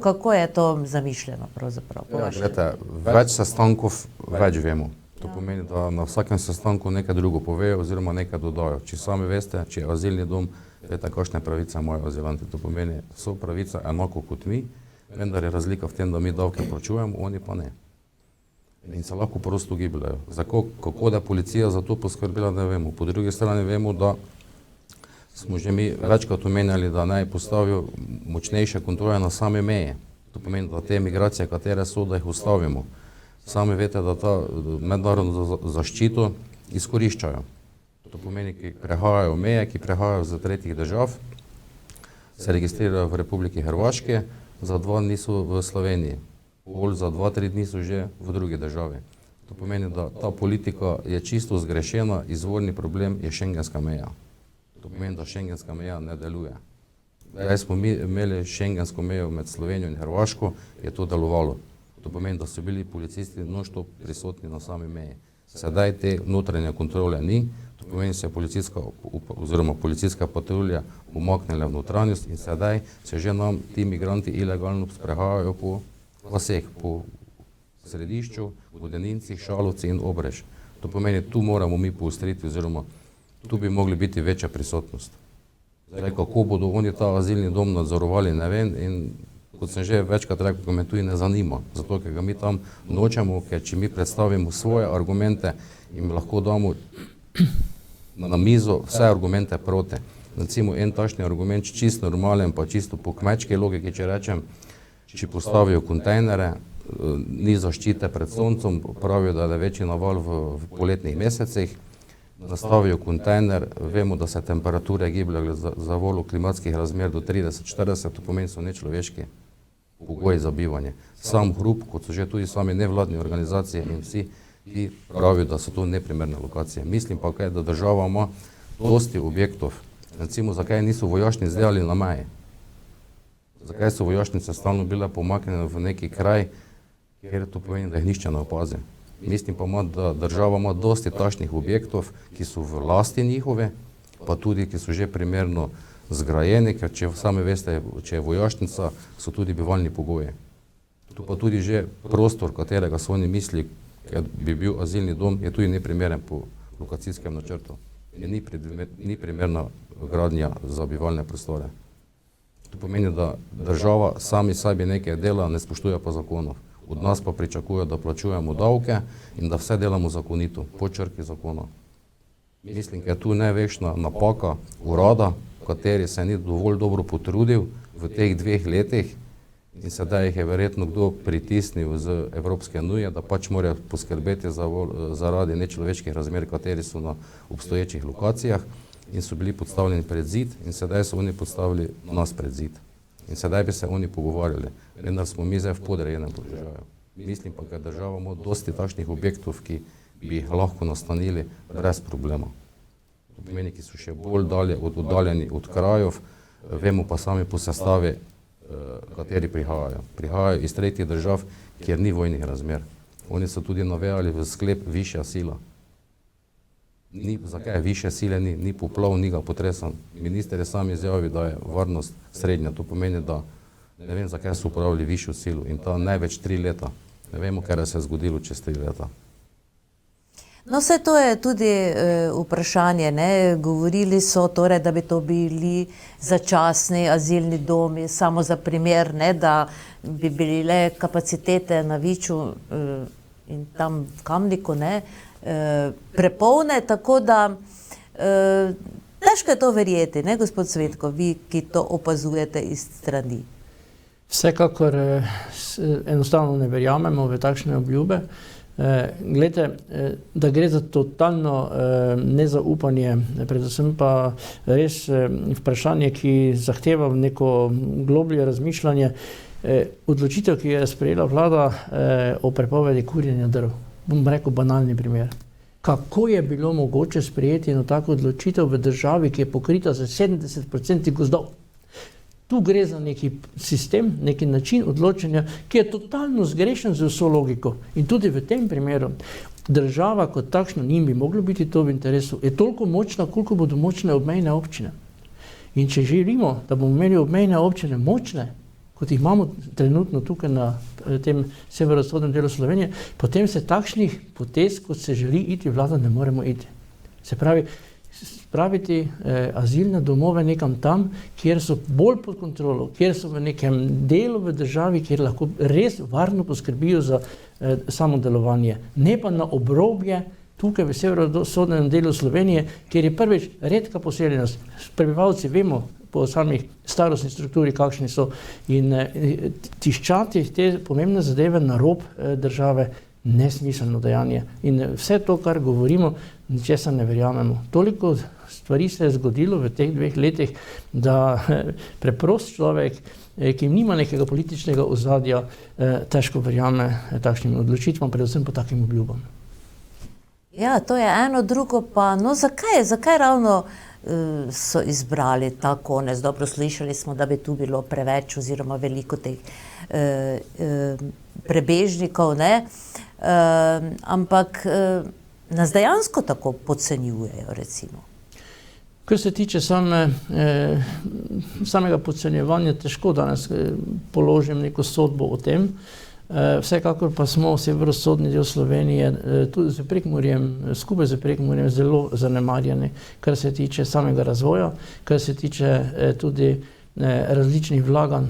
Kako je to zamišljeno pravzaprav?
Ja, gledajte, več sestankov, več vemo. To pomeni, da na vsakem sestanku nekaj drugo povejo oziroma nekaj dodajo. Če sami veste, če je azilni dom, veste, kakšne pravice imajo azilanti. To pomeni, so pravice enako kot mi, vendar je razlika v tem, da mi davke plačujemo, oni pa ne. In se lahko prosto gibljajo. Kako da je policija za to poskrbela, ne vemo. Po drugi strani vemo, da smo že mi večkrat omenjali, da naj postavijo močnejše kontrole na same meje. To pomeni, da te migracije, katere so, da jih ustavimo. Sami veste, da ta mednarodno zaščito izkoriščajo. To pomeni, ki prehajajo meje, ki prehajajo z tretjih držav, se registrirajo v Republiki Hrvaške, za 2 dni so v Sloveniji, bolj za 2-3 dni so že v drugi državi. To pomeni, da ta politika je čisto zgrešena, izvorni problem je šengenska meja. To pomeni, da šengenska meja ne deluje. Zdaj smo mi imeli šengensko mejo med Slovenijo in Hrvaško, je to delovalo. To pomeni, da so bili policisti non-stop prisotni na sami meji. Sedaj te notranje kontrole ni, to pomeni, da se je policijska patrulja umaknila v notranjost in sedaj se že nam ti migranti ilegalno sprehajajo po vaseh, po Središču, Vodenincih, Šalovci in Obrež. To pomeni, tu moramo mi poostriti oziroma tu bi mogli biti večja prisotnost. Zdaj, kako bodo oni ta azilni dom nadzorovali, ne vem, in kot sem že večkrat rekel, me tudi ne zanima, zato ker ga mi tam nočemo, ker če mi predstavimo svoje argumente in lahko damo na mizo vse argumente proti. Recimo en takšni argument, čisto normalen, pa čisto po kmečki logiki, če rečem, če postavijo kontejnere, ni zaščite pred soncem, pravijo, da je večji naval v poletnih mesecih, nastavijo kontejner, vemo, da se temperature gibljajo za volo klimatskih razmer do 30-40, to pomeni, so nečloveški pogoji za bivanje. Sam hrup, kot so že tudi sami nevladne organizacije in vsi, ki pravijo, da so to neprimerne lokacije. Mislim pa, da država ima dosti objektov. Recimo, zakaj niso vojašnice delali na meji? Zakaj so vojašnice stalno bile pomaknjene v neki kraj, ker to pomeni, da jih nišče ne opazi. Mislim pa, da država ima dosti takšnih objektov, ki so v lasti njihove, pa tudi, ki so že primerno zgrajeni, ker če sami veste, če je vojašnica, so tudi bivalni pogoji. Tu pa tudi že prostor, katerega so oni misli, ker bi bil azilni dom, je tudi neprimeren po lokacijskem načrtu. Ni primerna gradnja za bivalne prostore. To pomeni, da država sami sebi nekaj dela, ne spoštuje pa zakonov. Od nas pa pričakuje, da plačujemo davke in da vse delamo zakonito, po črki zakona. Mislim, da je tu največja napaka urada, v kateri se ni dovolj dobro potrudil v teh 2 letih in sedaj jih je verjetno kdo pritisnil z Evropske unije, da pač morajo poskrbeti zaradi nečloveških razmer, kateri so na obstoječih lokacijah in so bili podstavljeni pred zid in sedaj so oni podstavili nas pred zid. In sedaj bi se oni pogovarjali, vendar smo mi zdaj v podrejenem položaju. Mislim pa, da država ima dosti takšnih objektov, ki bi jih lahko nastanili brez problema. To pomeni, ki so še bolj oddaljeni od krajev, vemo pa sami po sestavi, kateri prihajajo. Prihajajo iz tretjih držav, kjer ni vojnih razmer. Oni so tudi navejali v sklep višja sila. Zakaj više sile ni poplav, ni ga potresa. Minister je sam izjavil, da je varnost srednja. To pomeni, da ne vem, zakaj so uporabili višjo silo in ta največ 3 leta. Ne vemo, kaj se je zgodilo čez 3 leta.
No, vse to je tudi vprašanje, ne? Govorili so torej, da bi to bili začasni azilni domi, samo za primer, ne, da bi bile kapacitete na Viču in tam v Kamniku, ne, prepolne, tako da težko je to verjeti, ne, gospod Cvetko, vi, ki to opazujete iz strani.
Vsekakor enostavno ne verjamemo v takšne obljube. Glejte, da gre za totalno nezaupanje, predvsem pa res vprašanje, ki zahteva neko globlje razmišljanje. Odločitev, ki je sprejela vlada o prepovedi kurjenja drv, bom rekel banalni primer. Kako je bilo mogoče sprejeti eno tako odločitev v državi, ki je pokrita za 70% gozdov? Tu gre za neki sistem, neki način odločanja, ki je totalno zgrešen z vso logiko. In tudi v tem primeru država kot takšna, njim bi moglo biti to v interesu, je toliko močna, koliko bodo močne obmejne občine. In če želimo, da bomo imeli obmejne občine močne, kot jih imamo trenutno tukaj na tem severovzhodnem delu Slovenije, potem se takšnih potez, kot se želi iti vlada, ne moremo iti. Se pravi, spraviti azilne domove nekam tam, kjer so bolj pod kontrolo, kjer so v nekem delu v državi, kjer lahko res varno poskrbijo za samo delovanje. Ne pa na obrobje, tukaj v severovzhodnem delu Slovenije, kjer je prvič redka poseljenost. Prebivalci vemo po samih starostni strukturi, kakšni so, in tiščati te pomembne zadeve na rob države, nesmiselno dejanje. In vse to, kar govorimo, ničesar ne verjamemo. Toliko stvari se je zgodilo v teh 2 letih, da preprost človek, ki nima nekega političnega ozadja, težko verjame takšnim odločitvam, predvsem pa takim obljubam.
Ja, to je eno, drugo pa, no zakaj ravno so izbrali ta konec? Dobro, slišali smo, da bi tu bilo preveč oziroma veliko teh prebežnikov, ne? Ampak nas dejansko tako podcenjujejo, recimo.
Kar se tiče samega podcenjevanja, težko danes položim neko sodbo o tem. Vsekakor pa smo v severovzhodni del Slovenije tudi z Prekmurjem, skupaj z Prekmurjem zelo zanemarjeni, kar se tiče samega razvoja, kar se tiče tudi različnih vlaganj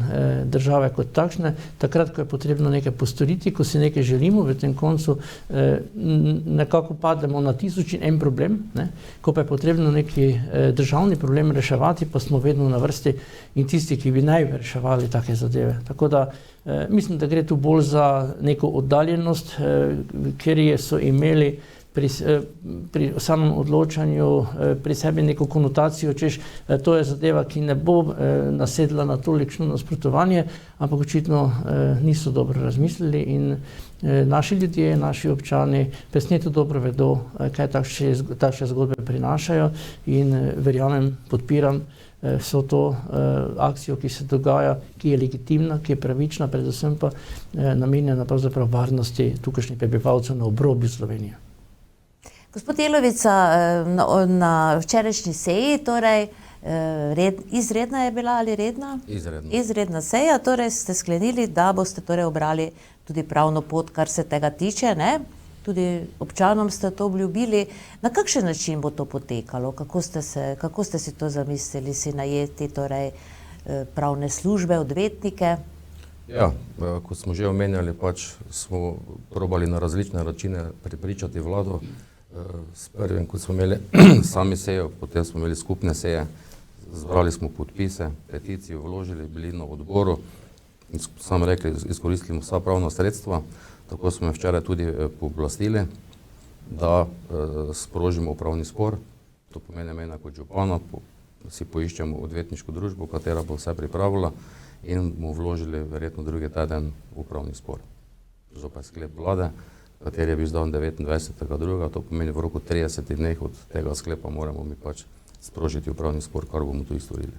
države kot takšne. Takrat, ko je potrebno nekaj postoriti, ko si nekaj želimo, v tem koncu nekako pademo na 1001 problem, ne? Ko pa je potrebno neki državni problem reševati, pa smo vedno na vrsti in tisti, ki bi naj reševali take zadeve. Tako da mislim, da gre tu bolj za neko oddaljenost, ker so imeli pri samem odločanju pri sebi neko konotacijo, češ to je zadeva, ki ne bo nasedla na tolikšno nasprotovanje, ampak očitno niso dobro razmislili in naši ljudje, naši občani presneto dobro vedo, kaj takšne zgodbe prinašajo in verjamem, podpiram vso to akcijo, ki se dogaja, ki je legitimna, ki je pravična, predvsem pa namenjena pravzaprav varnosti tukajšnjih prebivalcev na obrobju Slovenije.
Gospod Jelovica, na včerajšnji seji, torej izredna je bila ali redna?
Izredna.
Izredna seja, torej ste sklenili, da boste torej obrali tudi pravno pot, kar se tega tiče, ne? Tudi občanom ste to obljubili. Na kakšen način bo to potekalo? Kako ste si to zamislili, si najeti torej pravne službe, odvetnike?
Ja, kot smo že omenjali, pač smo probali na različne načine prepričati vlado. S prvim, ko smo imeli sami sejo, potem smo imeli skupne seje, zbrali smo podpise, peticijo vložili, bili na odboru in sam rekli, izkoristili vsa pravna sredstva. Tako smo včeraj tudi pooblastili, da sprožimo upravni spor. To pomeni mene kot župana, si poiščemo odvetniško družbo, katera bo vse pripravila in bomo vložili verjetno drugi teden upravni spor. Zopet sklep vlade, kateri je bil izdan 29.2. To pomeni v roku 30 dneh od tega sklepa moramo mi pač sprožiti upravni spor, kar bomo tudi storili.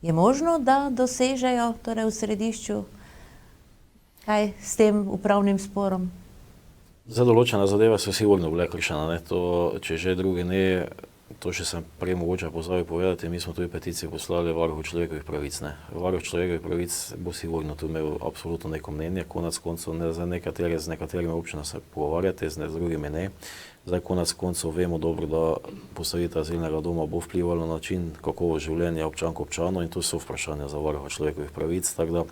Je možno, da dosežejo torej v središču kaj s tem upravnim sporom?
Za določena zadeva so sigurno bile kršena, to, če že drugi ne, to še sem prej mogoče pozabil povedati, mi smo tudi peticijo poslali varuhu človekovih pravic. Varuh človekovih pravic bo sigurno tu imel absolutno neko mnenje, konec koncev ne za z nekaterimi občinami se pogovarjati, z drugimi ne. Zdaj konec koncev vemo dobro, da postavitev azilnega doma bo vplivalo na način kakovost življenja občanov in to so vprašanja za varuha človekovih pravic, tako da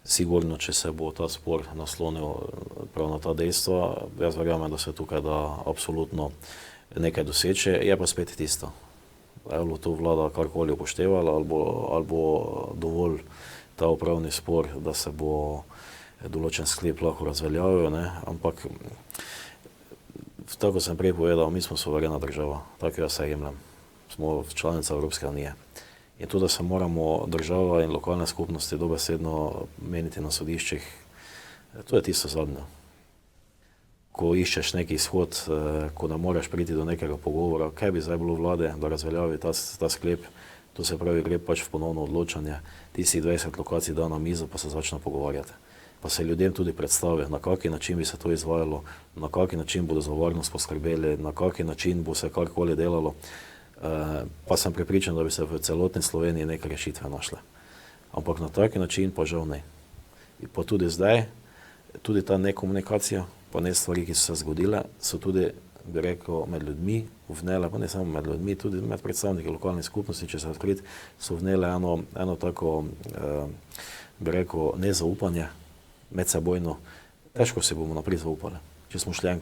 sigurno, če se bo ta spor naslonil prav na ta dejstva, jaz verjamem, da se tukaj da absolutno nekaj doseče, je pa spet tisto. Ali bo to vlada karkoli upoštevala, ali bo dovolj ta upravni spor, da se bo določen sklep lahko razveljavil, ampak tako sem prej povedal, mi smo suverena država, tako jaz se jemljem. Smo članica Evropske unije. In to, da se moramo država in lokalne skupnosti dobesedno meniti na sodiščih, to je tisto zadnje. Ko iščeš neki izhod, ko ne moreš priti do nekega pogovora, kaj bi zdaj bilo vlade, da razveljavi ta sklep, to se pravi, gre pač v ponovno odločanje, tistih 20 lokacij da na mizo, pa se začne pogovarjati. Pa se ljudem tudi predstavi, na kaki način bi se to izvajalo, na kaki način bodo za varnost poskrbeli, na kaki način bo se karkoli delalo. Pa sem prepričan, da bi se v celotni Sloveniji neke rešitve našle. Ampak na taki način pa žal ne. pa tudi zdaj, tudi ta nekomunikacija, pa ne stvari, ki so se zgodile, so tudi, bi rekel, med ljudmi vnele, pa ne samo med ljudmi, tudi med predstavniki lokalne skupnosti, če se odkrit, so vnele eno tako, bi rekel, nezaupanje medsebojno. Težko se bomo naprej zaupali, če smo šli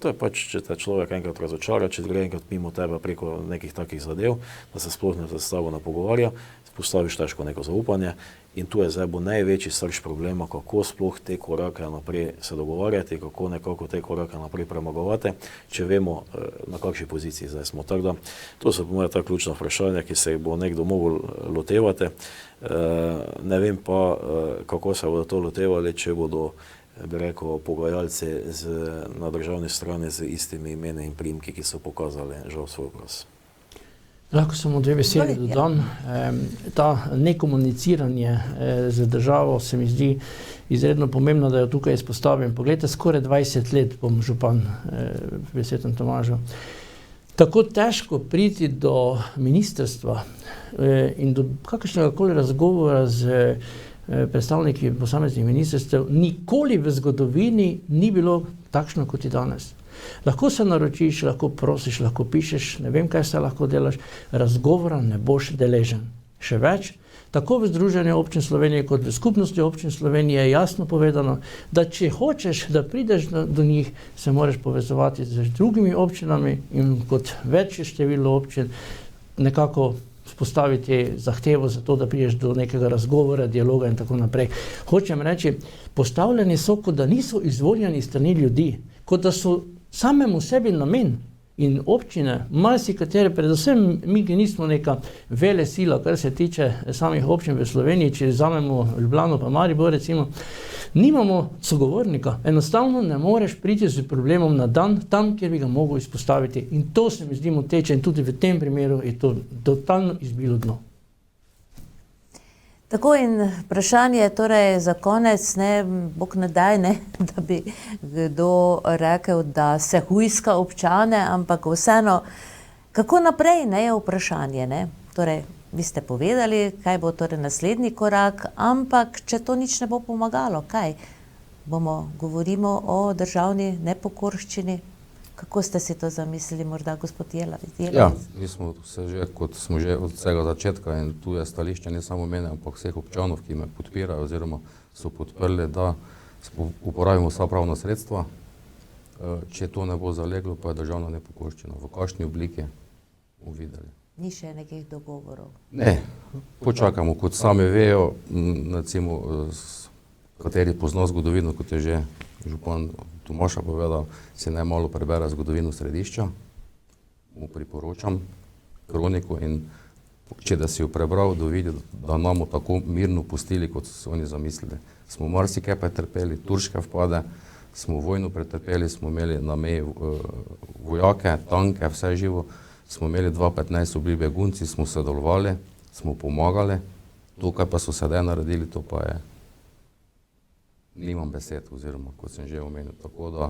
to je pač, če te človek enkrat razočara, če gre enkrat mimo tebe preko nekih takih zadev, da se sploh ne s tabo ne pogovarja, postaviš težko neko zaupanje in tu je zdaj bo največji srž problema, kako sploh te korake naprej se dogovarjati, kako nekako te korake naprej premagovati, če vemo, na kakšni poziciji zdaj smo. Tako da, to so po moje ta ključna vprašanja, ki se jih bo nekdo mogel lotevati. Ne vem pa, kako se bodo to lotevali, če bodo, bi rekel, pogajalci na državni strani z istimi imeni in priimki, ki so pokazali žal svoj obraz.
Lahko samo dve besedi dodam. Ta nekomuniciranje z državo se mi zdi izredno pomembno, da jo tukaj izpostavim. Poglejte, skoraj 20 let bom župan v Svetem Tomažu. Tako težko priti do ministrstva in do kakršnega koli razgovora z predstavniki posameznih ministrstev, nikoli v zgodovini ni bilo takšno, kot je danes. Lahko se naročiš, lahko prosiš, lahko pišeš, ne vem, kaj se lahko delaš, razgovora ne boš deležen. Še več, tako v Združenju občin Slovenije kot v Skupnosti občin Slovenije je jasno povedano, da če hočeš, da prideš do njih, se moraš povezovati z drugimi občinami in kot večje število občin nekako spostaviti zahtevo za to, da prideš do nekega razgovora, dialoga in tako naprej. Hočem reči, postavljeni so, kot da niso izvoljeni strani ljudi, kot da so samemu sebi namen in občine, marsikatere, predvsem mi, ki nismo neka vele sila, kar se tiče samih občin v Sloveniji, če vzamemo Ljubljano pa Maribor recimo, nimamo sogovornika. Enostavno ne moreš priti z problemom na dan tam, kjer bi ga mogel izpostaviti. In to se mi zdi moteče in tudi v tem primeru je to totalno izbilo dno.
Tako in vprašanje torej za konec, Bog ne daj, da bi kdo rekel, da se hujska občane, ampak vseeno, kako naprej, je vprašanje, Torej, vi ste povedali, kaj bo torej naslednji korak, ampak če to nič ne bo pomagalo, kaj? Govorimo o državni nepokorščini. Kako ste si to zamislili, morda gospod Jelavic?
Ja, mi smo se že, kot smo že od vsega začetka in tu je stališče ne samo mene, ampak vseh občanov, ki me podpirajo oziroma so podprli, da uporabimo vsa pravna sredstva. Če to ne bo zaleglo, pa je državna nepokorščina. V kakšni obliki bomo videli.
Ni še nekih dogovorov?
Ne, počakamo, kot sami vejo, recimo, kateri pozna zgodovino, kot je že župan Tomaša povedal, si najmalo prebere zgodovino središča, mu priporočam kroniko in če da si jo prebral, da vidi, da nam tako mirno pustili, kot so oni zamislili. Smo marsikaj pretrpeli, turške vpade, smo vojno pretrpeli, smo imeli na meji vojake, tanke, vse živo, smo imeli 2015 bili begunci, smo sodelovali, smo pomagali, to, kaj pa so sedaj naredili, to pa je nimam besed, oziroma, kot sem že omenil, tako da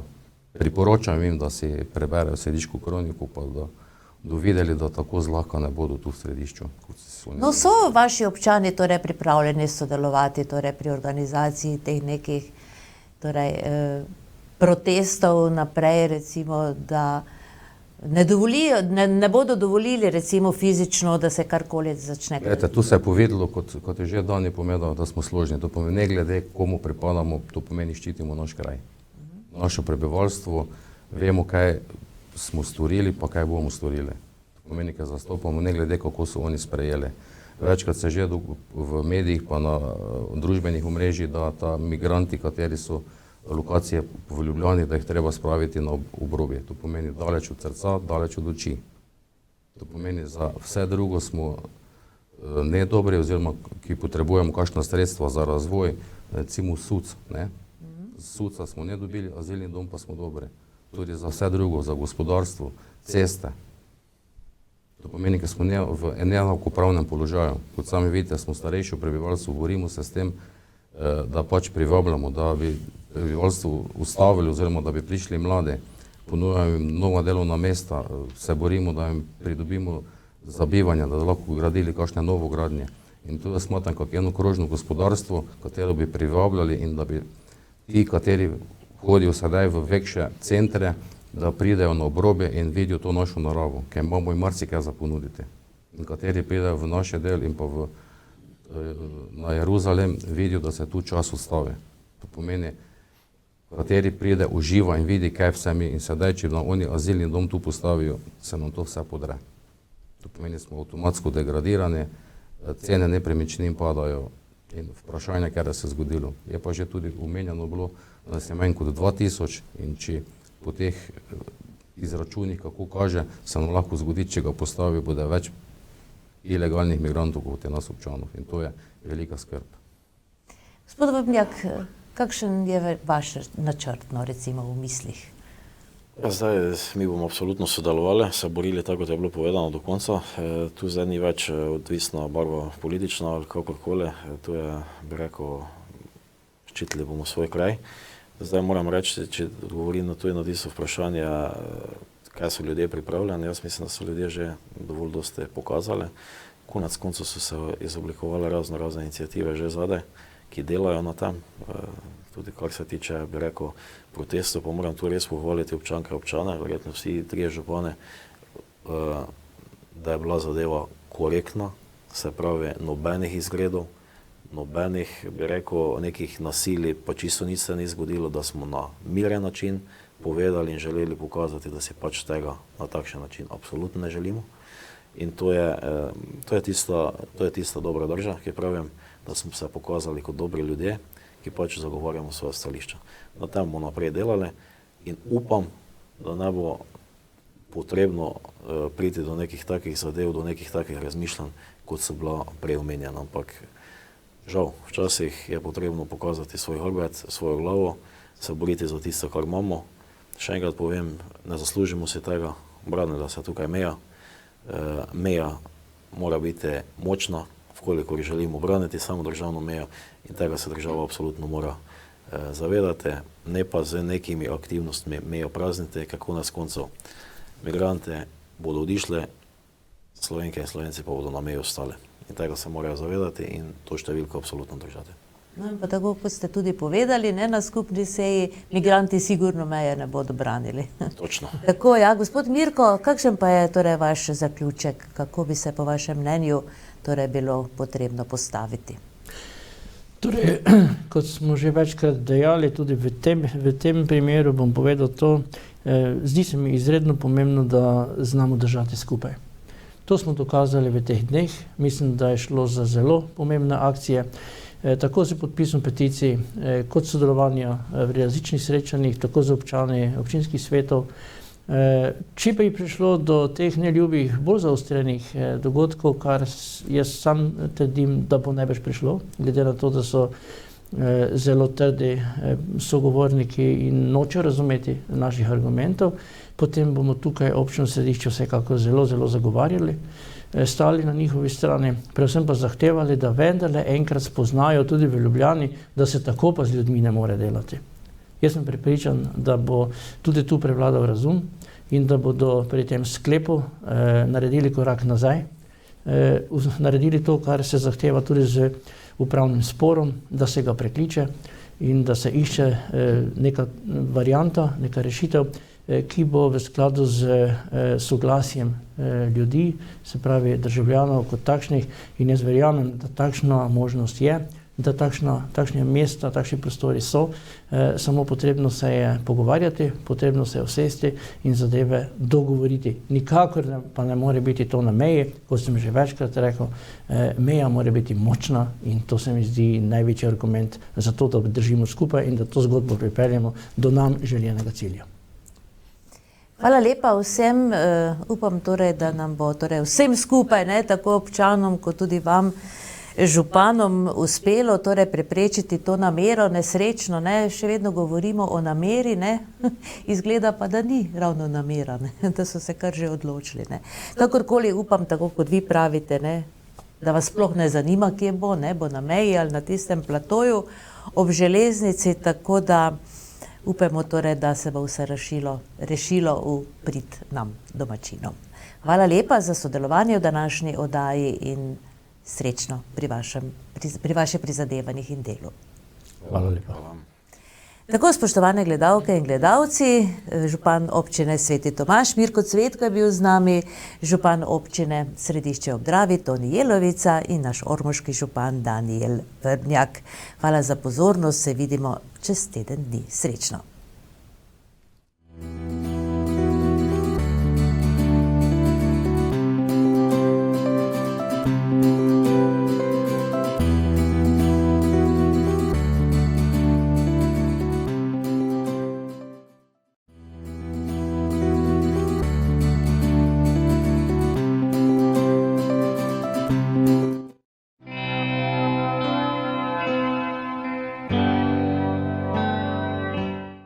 priporočam jim, da si preberejo središko kroniko, pa da videli, da tako zlahka ne bodo tu v središču.
No, so vaši občani torej pripravljeni sodelovati torej pri organizaciji teh nekih protestov naprej, recimo, da ne bodo dovolili recimo fizično, da se karkoli začne.
Tu se je povedalo, kot je že Dani povedal, da smo složni. To pomeni, ne glede komu pripadamo, to pomeni ščitimo naš kraj. Naše prebivalstvo, vemo, kaj smo storili, pa kaj bomo storili. To pomeni, kaj zastopamo, ne glede kako so oni sprejeli. Večkrat se že v medijih pa na družbenih omrežjih, da ta migranti, kateri so lokacije v Ljubljani, da jih treba spraviti na obrobje. To pomeni daleč od srca, daleč od oči. To pomeni, za vse drugo smo nedobri, oziroma ki potrebujemo kakšna sredstva za razvoj, recimo SUC. SUC-a smo ne dobili, azilni dom pa smo dobri. Tudi za vse drugo, za gospodarstvo, ceste. To pomeni, da smo v neenakopravnem položaju. Kot sami vidite, smo starejše prebivalstvo, borimo se s tem, da pač privabljamo, da bi prebivalstvo ustavili oziroma da bi prišli mladi, ponujamo jim nova delovna mesta, se borimo, da jim pridobimo za bivanje, da lahko gradili kakšne novogradnje. In tu jaz smatram kot eno krožno gospodarstvo, katero bi privabljali in da bi ti, kateri hodijo sedaj v večje centre, da pridejo na obrobje in vidijo to našo naravo, ker imamo in marsikaj za ponuditi. In kateri pridejo v naše del in pa na Jeruzalem, vidijo, da se tu čas ustavi. To pomeni, kateri pride, uživa in vidi, kaj vse mi. In sedaj, če nam oni azilni dom tu postavijo, se nam to vse podre. To pomeni, smo avtomatsko degradirani, cene nepremičnin padajo in vprašanje, kaj se je zgodilo. Je pa že tudi omenjeno bilo, da se je manj kot 2000 in če po teh izračunih, kako kaže, se nam lahko zgodi, če ga postavi, bude več ilegalnih migrantov kot je nas občanov. In to je velika skrb.
Gospod Babnjak, kakšen je vaš načrt, no, recimo v mislih?
Ja, zdaj, mi bomo absolutno sodelovali, se borili tako, kot je bilo povedano do konca. Tu zdaj ni več odvisna barva politična ali kakorkoli. Tu je, bi rekel, ščitili bomo svoj kraj. Zdaj moram reči, če odgovorim na to in na tisto vprašanje, kaj so ljudje pripravljeni. Jaz mislim, da so ljudje že dovolj dosti pokazali. Konec koncev so se izoblikovale razne iniciative že zadaj, ki delajo na tem. Tudi kar se tiče, bi rekel, protestov, pa moram tu res pohvaliti občanke, občane, verjetno vsi trije župane, da je bila zadeva korektna, se pravi nobenih izgredov, nobenih, bi rekel, nekih nasilij, pa čisto nič se ni zgodilo, da smo na miren način povedali in želeli pokazati, da si pač tega na takšen način absolutno ne želimo. In to je tista dobra drža, ki pravim, da smo se pokazali kot dobri ljudje, ki pač zagovarjamo svoje stališča. Na tem bomo naprej delali in upam, da ne bo potrebno priti do nekih takih zadev, do nekih takih razmišljanj, kot so bila prej omenjena. Ampak žal, včasih je potrebno pokazati svoj hrbet, svojo glavo, se boriti za tisto, kar imamo. Še enkrat povem, ne zaslužimo si tega, branila se tukaj meja. Meja mora biti močna, vkolikor želimo braniti samo državno mejo in tega se država absolutno mora zavedati, ne pa z nekimi aktivnostmi mejo prazniti, ker konec koncev migrante bodo odišli, Slovenke in Slovenci pa bodo na meji ostali. In tega se morajo zavedati in to številko absolutno držati.
No in pa tako, kot ste tudi povedali, ne, na skupni seji, migranti sigurno meje ne bodo branili.
Točno.
Tako, ja, gospod Mirko, kakšen pa je torej vaš zaključek, kako bi se po vašem mnenju torej bilo potrebno postaviti?
Torej, kot smo že večkrat dejali, tudi v tem primeru bom povedal to, zdi se mi izredno pomembno, da znamo držati skupaj. To smo dokazali v teh dneh, mislim, da je šlo za zelo pomembne akcije, tako z podpisom peticij, kot sodelovanja v različnih srečanjih, tako z občani občinskih svetov. Če pa je prišlo do teh neljubih, bolj zaostrenih dogodkov, kar jaz sam trdim, da bo najbrž prišlo, glede na to, da so zelo trdi sogovorniki in nočejo razumeti naših argumentov, potem bomo tukaj občno središče vsekako zelo zagovarjali, stali na njihovi strani, predvsem pa zahtevali, da vendarle enkrat spoznajo tudi v Ljubljani, da se tako pa z ljudmi ne more delati. Jaz sem prepričan, da bo tudi tu prevladal razum in da bodo pri tem sklepu naredili korak nazaj, naredili to, kar se zahteva tudi z upravnim sporom, da se ga prekliče in da se išče neka varianta, neka rešitev, ki bo v skladu z soglasjem ljudi, se pravi državljanov kot takšnih, in jaz verjamem, da takšna možnost je, da takšne mesta, takšni prostori so, samo potrebno se je pogovarjati, potrebno se je usesti in zadeve dogovoriti. Nikakor pa ne more biti to na meji, kot sem že večkrat rekel, meja mora biti močna in to se mi zdi največji argument za to, da držimo skupaj in da to zgodbo pripeljemo do nam željenega cilja.
Hvala lepa vsem, upam torej, da nam bo torej vsem skupaj, ne, tako občanom kot tudi vam, županom, uspelo torej preprečiti to namero nesrečno, ne, še vedno govorimo o nameri, ne, izgleda pa, da ni ravno namera, ne, da so se kar že odločili, ne. Kakorkoli upam, tako kot vi pravite, ne, da vas sploh ne zanima, kje bo, ne, bo na meji ali na tistem platoju ob železnici, tako da upamo torej, da se bo vse rešilo v prid nam, domačinom. Hvala lepa za sodelovanje v današnji oddaji in Srečno pri vaših prizadevanjih in delu.
Hvala lepa.
Tako, spoštovane gledalke in gledalci, župan občine Sveti Tomaž Mirko Cvetko je bil z nami, župan občine Središče ob Dravi Toni Jelovica in naš ormoški župan Danijel Vrbnjak. Hvala za pozornost, se vidimo čez teden dni. Srečno.